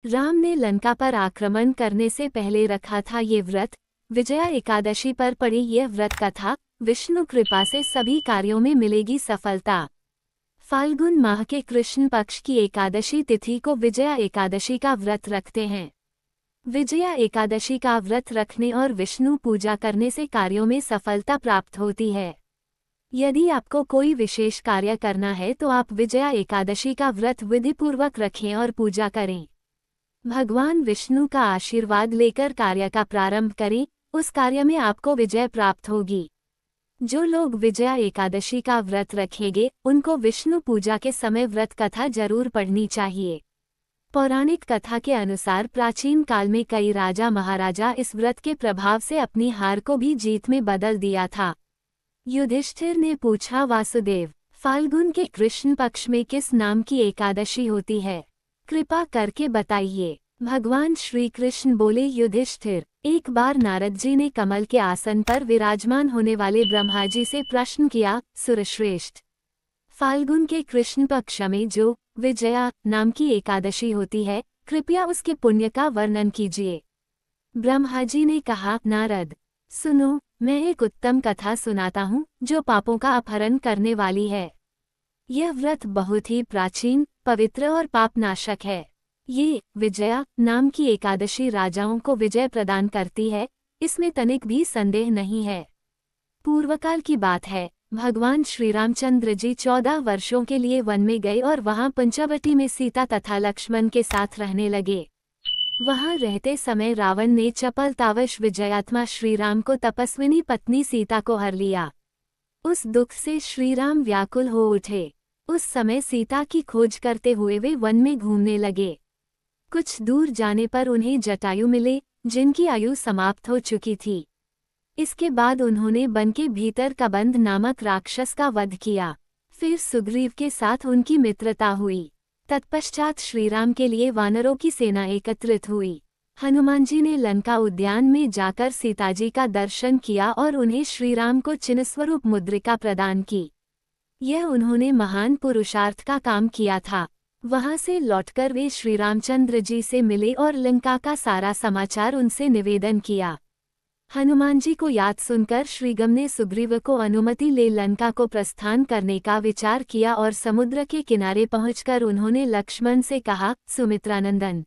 राम ने लंका पर आक्रमण करने से पहले रखा था ये व्रत। विजया एकादशी पर पड़ी यह व्रत कथा विष्णु कृपा से सभी कार्यों में मिलेगी सफलता। फाल्गुन माह के कृष्ण पक्ष की एकादशी तिथि को विजया एकादशी का व्रत रखते हैं। विजया एकादशी का व्रत रखने और विष्णु पूजा करने से कार्यों में सफलता प्राप्त होती है। यदि आपको कोई विशेष कार्य करना है तो आप विजया एकादशी का व्रत विधिपूर्वक रखें और पूजा करें। भगवान विष्णु का आशीर्वाद लेकर कार्य का प्रारंभ करें, उस कार्य में आपको विजय प्राप्त होगी। जो लोग विजया एकादशी का व्रत रखेंगे उनको विष्णु पूजा के समय व्रत कथा जरूर पढ़नी चाहिए। पौराणिक कथा के अनुसार प्राचीन काल में कई राजा महाराजा इस व्रत के प्रभाव से अपनी हार को भी जीत में बदल दिया था। युधिष्ठिर ने पूछा, वासुदेव, फाल्गुन के कृष्ण पक्ष में किस नाम की एकादशी होती है? कृपा करके बताइए। भगवान श्री कृष्ण बोले, युधिष्ठिर, एक बार नारद जी ने कमल के आसन पर विराजमान होने वाले ब्रह्मा जी से प्रश्न किया, सुरश्रेष्ठ, फाल्गुन के कृष्ण पक्ष में जो विजया नाम की एकादशी होती है, कृपया उसके पुण्य का वर्णन कीजिए। ब्रह्मा जी ने कहा, नारद, सुनो, मैं एक उत्तम कथा सुनाता हूँ जो पापों का अपहरण करने वाली है। यह व्रत बहुत ही प्राचीन, पवित्र और पापनाशक है। ये विजया नाम की एकादशी राजाओं को विजय प्रदान करती है, इसमें तनिक भी संदेह नहीं है। पूर्वकाल की बात है, भगवान श्री रामचंद्र जी 14 वर्षों के लिए वन में गए और वहां पंचवटी में सीता तथा लक्ष्मण के साथ रहने लगे। वहां रहते समय रावण ने चपलतावश विजयात्मा श्रीराम को तपस्विनी पत्नी सीता को हर लिया। उस दुख से श्रीराम व्याकुल हो उठे। उस समय सीता की खोज करते हुए वे वन में घूमने लगे। कुछ दूर जाने पर उन्हें जटायु मिले, जिनकी आयु समाप्त हो चुकी थी। इसके बाद उन्होंने वन के भीतर कबंध नामक राक्षस का वध किया। फिर सुग्रीव के साथ उनकी मित्रता हुई। तत्पश्चात श्रीराम के लिए वानरों की सेना एकत्रित हुई। हनुमान जी ने लंका उद्यान में जाकर सीताजी का दर्शन किया और उन्हें श्रीराम को चिन्हस्वरूप मुद्रिका प्रदान की। यह उन्होंने महान पुरुषार्थ का काम किया था। वहां से लौटकर वे श्रीरामचंद्र जी से मिले और लंका का सारा समाचार उनसे निवेदन किया। हनुमान जी को याद सुनकर श्रीगम ने सुग्रीव को अनुमति ले लंका को प्रस्थान करने का विचार किया और समुद्र के किनारे पहुंचकर उन्होंने लक्ष्मण से कहा, सुमित्रानंदन,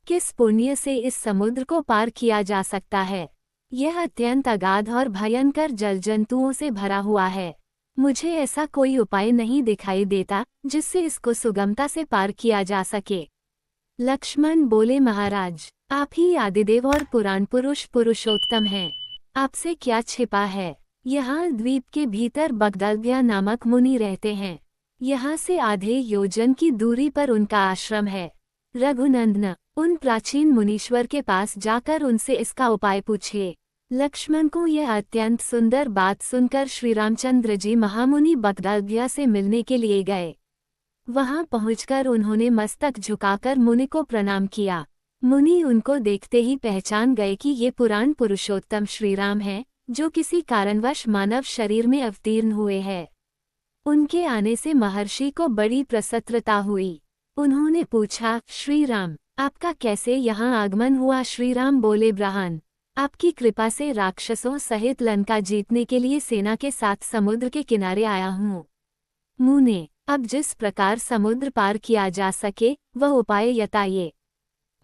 किस पुण्य से इस समुद्र को पार किया जा सकता है? यह अत्यंत अगाध और भयंकर जलजंतुओं से भरा हुआ है। मुझे ऐसा कोई उपाय नहीं दिखाई देता जिससे इसको सुगमता से पार किया जा सके। लक्ष्मण बोले, महाराज, आप ही आदिदेव और पुराण पुरुष पुरुषोत्तम हैं। आपसे क्या छिपा है? यहाँ द्वीप के भीतर बगदलभ्या नामक मुनि रहते हैं। यहाँ से आधे योजन की दूरी पर उनका आश्रम है। रघुनंदन, उन प्राचीन मुनीश्वर के पास जाकर उनसे इसका उपाय पूछिए। लक्ष्मण को यह अत्यंत सुंदर बात सुनकर श्रीरामचंद्र जी महामुनि बगदलभ्या से मिलने के लिए गए। वहां पहुंचकर उन्होंने मस्तक झुकाकर मुनि को प्रणाम किया। मुनि उनको देखते ही पहचान गए कि ये पुराण पुरुषोत्तम श्रीराम हैं, जो किसी कारणवश मानव शरीर में अवतीर्ण हुए हैं। उनके आने से महर्षि को बड़ी प्रसन्नता हुई। उन्होंने पूछा, श्रीराम, आपका कैसे यहाँ आगमन हुआ? श्रीराम बोले, ब्राह्मण, आपकी कृपा से राक्षसों सहित लंका जीतने के लिए सेना के साथ समुद्र के किनारे आया हूँ। मुने, अब जिस प्रकार समुद्र पार किया जा सके वह उपाय बताइए।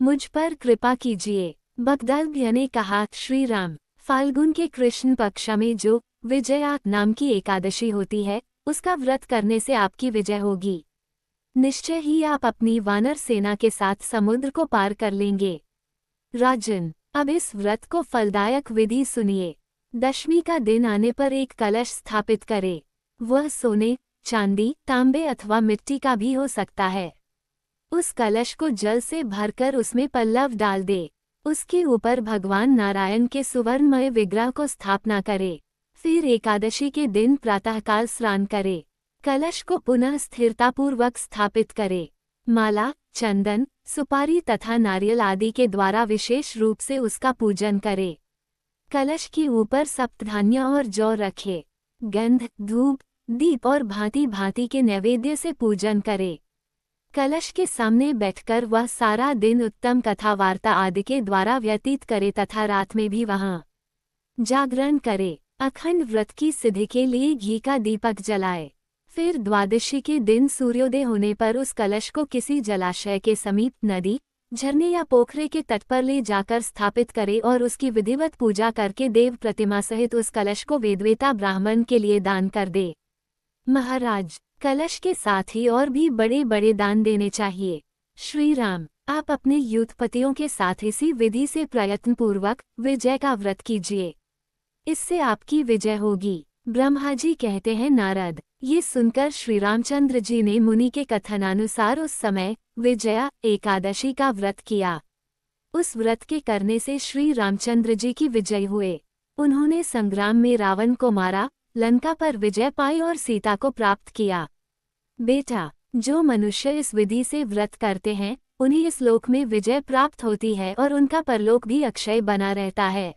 मुझ पर कृपा कीजिए। बगदलभ्या ने कहा, श्रीराम, फाल्गुन के कृष्ण पक्ष में जो विजया नाम की एकादशी होती है, उसका व्रत करने से आपकी विजय होगी। निश्चय ही आप अपनी वानर सेना के साथ समुद्र को पार कर लेंगे। राजन, अब इस व्रत को फलदायक विधि सुनिए। दशमी का दिन आने पर एक कलश स्थापित करे। वह सोने, चांदी, तांबे अथवा मिट्टी का भी हो सकता है। उस कलश को जल से भरकर उसमें पल्लव डाल दे। उसके ऊपर भगवान नारायण के सुवर्णमय विग्रह को स्थापना करे। फिर एकादशी के दिन प्रातःकाल स्नान करे। कलश को पुनः स्थिरतापूर्वक स्थापित करे। माला, चंदन, सुपारी तथा नारियल आदि के द्वारा विशेष रूप से उसका पूजन करे। कलश के ऊपर सप्तधान्य और जौ रखे। गंध, धूप, दीप और भांति भांति के नैवेद्य से पूजन करे। कलश के सामने बैठकर वह सारा दिन उत्तम कथा वार्ता आदि के द्वारा व्यतीत करे तथा रात में भी वहाँ जागरण करे। अखंड व्रत की सिद्धि के लिए घी का दीपक जलाए। फिर द्वादशी के दिन सूर्योदय होने पर उस कलश को किसी जलाशय के समीप, नदी, झरने या पोखरे के तट पर ले जाकर स्थापित करे और उसकी विधिवत पूजा करके देव प्रतिमा सहित उस कलश को वेदवेता ब्राह्मण के लिए दान कर दे। महाराज, कलश के साथ ही और भी बड़े बड़े दान देने चाहिए। श्री राम, आप अपने यूथपतियों के साथ इसी विधि से प्रयत्नपूर्वक विजय का व्रत कीजिए, इससे आपकी विजय होगी। ब्रह्मा जी कहते हैं, नारद, ये सुनकर श्री रामचंद्र जी ने मुनि के कथनानुसार उस समय विजया एकादशी का व्रत किया। उस व्रत के करने से श्री रामचंद्र जी की विजय हुए। उन्होंने संग्राम में रावण को मारा, लंका पर विजय पाई और सीता को प्राप्त किया। बेटा, जो मनुष्य इस विधि से व्रत करते हैं, उन्हें इस लोक में विजय प्राप्त होती है और उनका परलोक भी अक्षय बना रहता है।